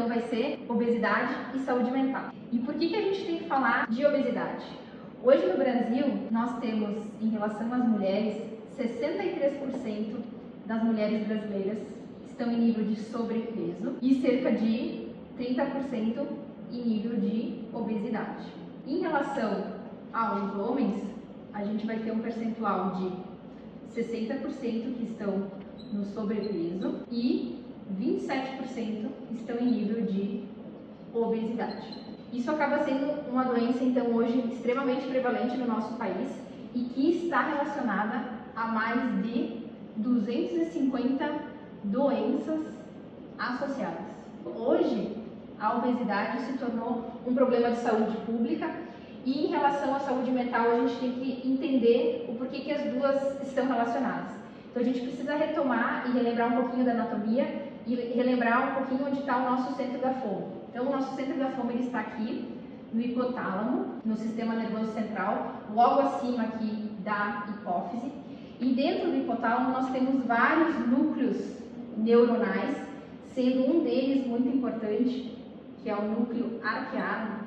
Então vai ser obesidade e saúde mental. E por que a gente tem que falar de obesidade? Hoje no Brasil, nós temos, em relação às mulheres, 63% das mulheres brasileiras estão em nível de sobrepeso e cerca de 30% em nível de obesidade. Em relação aos homens, a gente vai ter um percentual de 60% que estão no sobrepeso e 27% estão em nível de obesidade. Isso acaba sendo uma doença, então, hoje extremamente prevalente no nosso país e que está relacionada a mais de 250 doenças associadas. Hoje, a obesidade se tornou um problema de saúde pública e em relação à saúde mental a gente tem que entender o porquê que as duas estão relacionadas. Então a gente precisa retomar e relembrar um pouquinho da anatomia e relembrar um pouquinho onde está o nosso centro da fome. Então o nosso centro da fome ele está aqui no hipotálamo, no sistema nervoso central, logo acima aqui da hipófise. E dentro do hipotálamo nós temos vários núcleos neuronais, sendo um deles muito importante, que é o núcleo arqueado,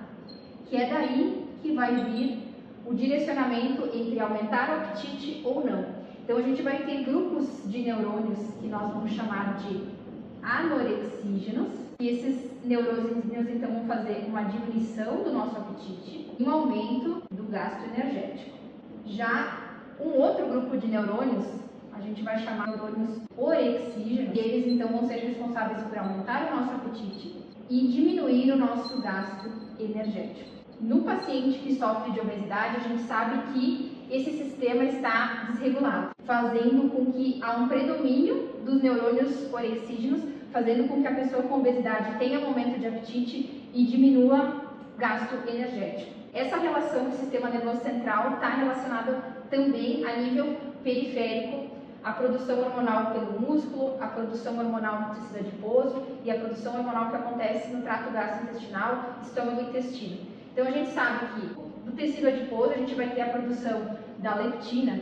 que é daí que vai vir o direcionamento entre aumentar o apetite ou não. Então a gente vai ter grupos de neurônios que nós vamos chamar de anorexígenos, e esses neurônios então vão fazer uma diminuição do nosso apetite e um aumento do gasto energético. Já um outro grupo de neurônios, a gente vai chamar neurônios orexígenos, e eles então vão ser responsáveis por aumentar o nosso apetite e diminuir o nosso gasto energético. No paciente que sofre de obesidade, a gente sabe que esse sistema está desregulado, fazendo com que há um predomínio dos neurônios orexígenos, fazendo com que a pessoa com obesidade tenha um aumento de apetite e diminua gasto energético. Essa relação do sistema nervoso central está relacionada também a nível periférico, a produção hormonal pelo músculo, a produção hormonal no tecido adiposo e a produção hormonal que acontece no trato gastrointestinal, estômago e intestino. Então a gente sabe que do tecido adiposo a gente vai ter a produção da leptina,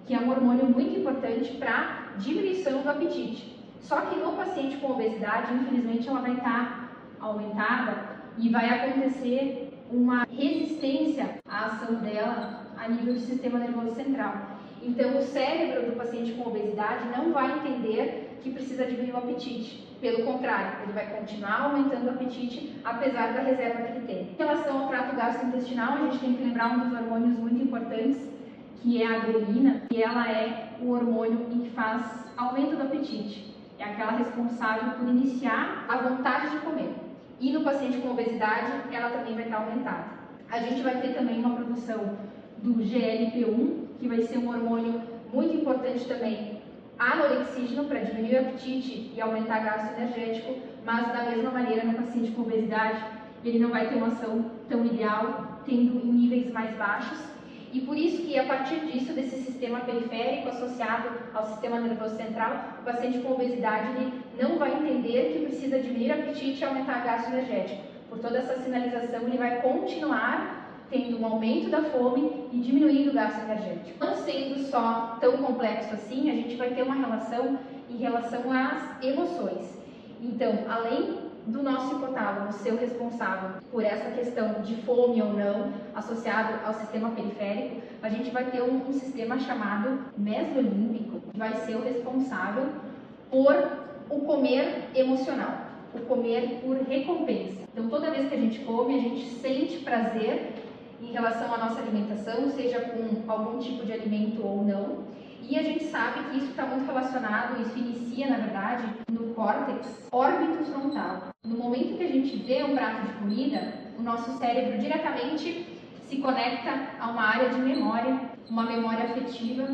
que é um hormônio muito importante para diminuição do apetite. Só que no paciente com obesidade, infelizmente, ela vai estar aumentada e vai acontecer uma resistência à ação dela a nível do sistema nervoso central. Então, o cérebro do paciente com obesidade não vai entender que precisa diminuir o apetite. Pelo contrário, ele vai continuar aumentando o apetite, apesar da reserva que ele tem. Em relação ao trato gastrointestinal, a gente tem que lembrar um dos hormônios muito importantes, que é a grelina, e ela é o hormônio que faz aumento do apetite. É aquela responsável por iniciar a vontade de comer. E no paciente com obesidade, ela também vai estar aumentada. A gente vai ter também uma produção do GLP-1, que vai ser um hormônio muito importante também, anorexígeno, para diminuir o apetite e aumentar o gasto energético, mas da mesma maneira no paciente com obesidade, ele não vai ter uma ação tão ideal, tendo em níveis mais baixos. E por isso que a partir disso, desse sistema periférico associado ao sistema nervoso central, o paciente com obesidade ele não vai entender que precisa diminuir o apetite e aumentar o gasto energético. Por toda essa sinalização, ele vai continuar tendo um aumento da fome e diminuindo o gasto energético. Não sendo só tão complexo assim, a gente vai ter uma relação em relação às emoções. Então, além do nosso hipotálamo ser o responsável por essa questão de fome ou não, associado ao sistema periférico, a gente vai ter um sistema chamado mesolímbico, que vai ser o responsável por o comer emocional, o comer por recompensa. Então, toda vez que a gente come, a gente sente prazer em relação à nossa alimentação, seja com algum tipo de alimento ou não. E a gente sabe que isso está muito relacionado, isso inicia, na verdade, no córtex órbito-frontal. No momento que a gente vê um prato de comida, o nosso cérebro diretamente se conecta a uma área de memória, uma memória afetiva,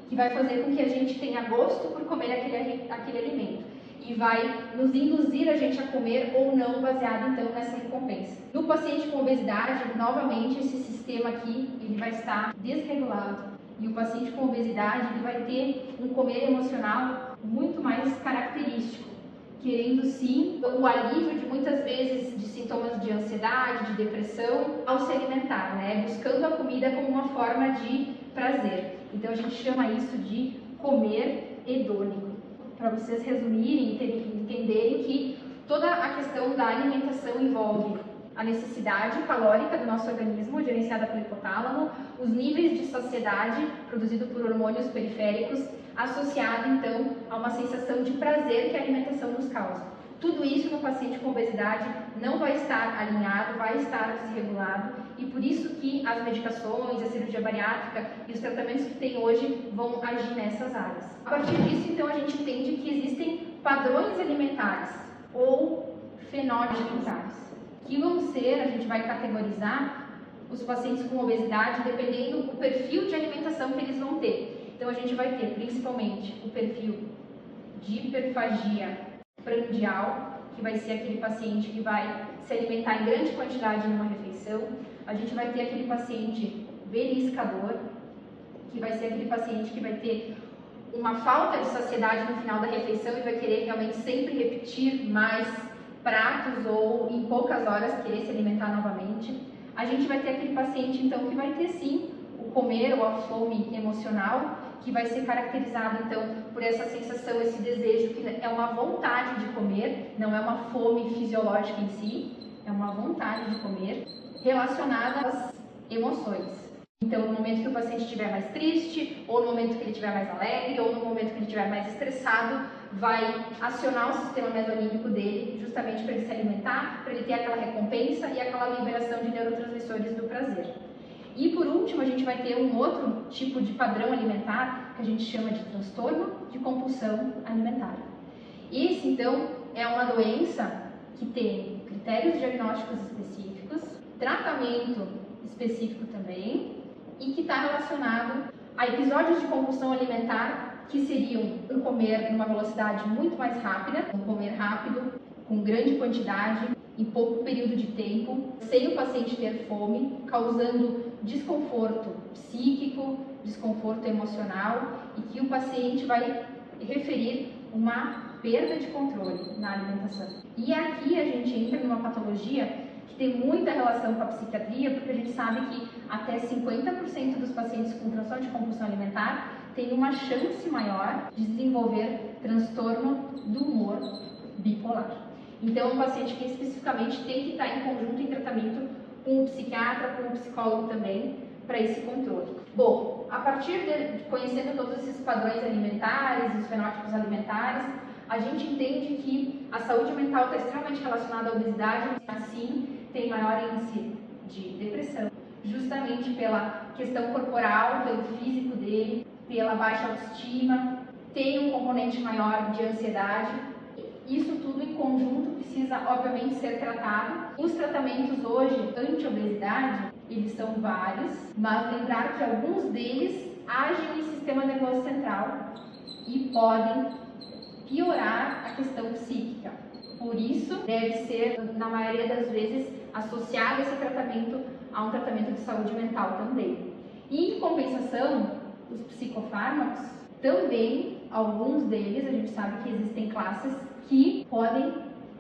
que vai fazer com que a gente tenha gosto por comer aquele alimento. E vai nos induzir a gente a comer ou não, baseado então nessa recompensa. No paciente com obesidade, novamente, esse sistema aqui ele vai estar desregulado. E o paciente com obesidade ele vai ter um comer emocional muito mais característico, querendo sim o alívio de muitas vezes de sintomas de ansiedade, de depressão, ao se alimentar, né? Buscando a comida como uma forma de prazer. Então a gente chama isso de comer hedônico. Para vocês resumirem e entenderem que Toda a questão da alimentação envolve a necessidade calórica do nosso organismo, gerenciada pelo hipotálamo, os níveis de saciedade produzido por hormônios periféricos, associado então a uma sensação de prazer que a alimentação nos causa. Tudo isso no paciente com obesidade não vai estar alinhado, vai estar desregulado, e por isso que as medicações, a cirurgia bariátrica e os tratamentos que tem hoje vão agir nessas áreas. A partir disso, então, a gente entende que existem padrões alimentares ou fenótipos alimentares, que vão ser, a gente vai categorizar os pacientes com obesidade dependendo do perfil de alimentação que eles vão ter. Então, a gente vai ter principalmente o perfil de hiperfagia prandial, que vai ser aquele paciente que vai se alimentar em grande quantidade numa refeição. A gente vai ter aquele paciente beliscador, que vai ser aquele paciente que vai ter uma falta de saciedade no final da refeição e vai querer realmente sempre repetir mais pratos ou em poucas horas querer se alimentar novamente. A gente vai ter aquele paciente então que vai ter sim o comer ou a fome emocional, que vai ser caracterizado então por essa sensação, esse desejo que é uma vontade de comer, não é uma fome fisiológica em si, é uma vontade de comer relacionada às emoções. Então, no momento que o paciente estiver mais triste, ou no momento que ele estiver mais alegre, ou no momento que ele estiver mais estressado, vai acionar o sistema mesonímico dele justamente para ele se alimentar, para ele ter aquela recompensa e aquela liberação de neurotransmissores do prazer. E por último, a gente vai ter um outro tipo de padrão alimentar que a gente chama de transtorno de compulsão alimentar. Esse, então, é uma doença que tem critérios diagnósticos específicos, tratamento específico também, e que está relacionado a episódios de compulsão alimentar que seriam um comer numa velocidade muito mais rápida, um comer rápido, com grande quantidade, em pouco período de tempo, sem o paciente ter fome, causando desconforto psíquico, desconforto emocional, e que o paciente vai referir uma perda de controle na alimentação. E aqui a gente entra numa patologia que tem muita relação com a psiquiatria, porque a gente sabe que até 50% dos pacientes com transtorno de compulsão alimentar têm uma chance maior de desenvolver transtorno do humor bipolar. Então, um paciente que especificamente tem que estar em conjunto em tratamento com um psiquiatra, com um psicólogo também, para esse controle. Bom, a partir de conhecendo todos esses padrões alimentares, os fenótipos alimentares, a gente entende que a saúde mental está extremamente relacionada à obesidade, assim tem maior índice de depressão, justamente pela questão corporal, pelo físico dele, pela baixa autoestima, tem um componente maior de ansiedade. Isso tudo em conjunto precisa, obviamente, ser tratado. Os tratamentos hoje anti-obesidade, eles são vários, mas lembrar que alguns deles agem no sistema nervoso central e podem piorar a questão psíquica. Por isso, deve ser, na maioria das vezes, associado esse tratamento a um tratamento de saúde mental também. E, em compensação, os psicofármacos, também, alguns deles, a gente sabe que existem classes que podem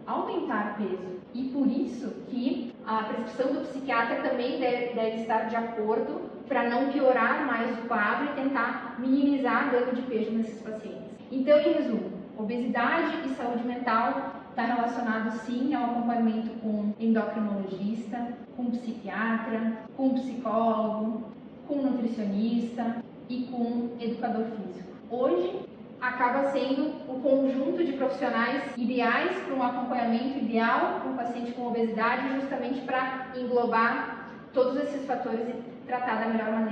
aumentar peso. E por isso que a prescrição do psiquiatra também deve estar de acordo para não piorar mais o quadro e tentar minimizar ganho de peso nesses pacientes. Então, em resumo, obesidade e saúde mental está relacionado sim ao acompanhamento com endocrinologista, com psiquiatra, com psicólogo, com nutricionista e com educador físico. Hoje, acaba sendo o conjunto de profissionais ideais para um acompanhamento ideal para um paciente com obesidade, justamente para englobar todos esses fatores e tratar da melhor maneira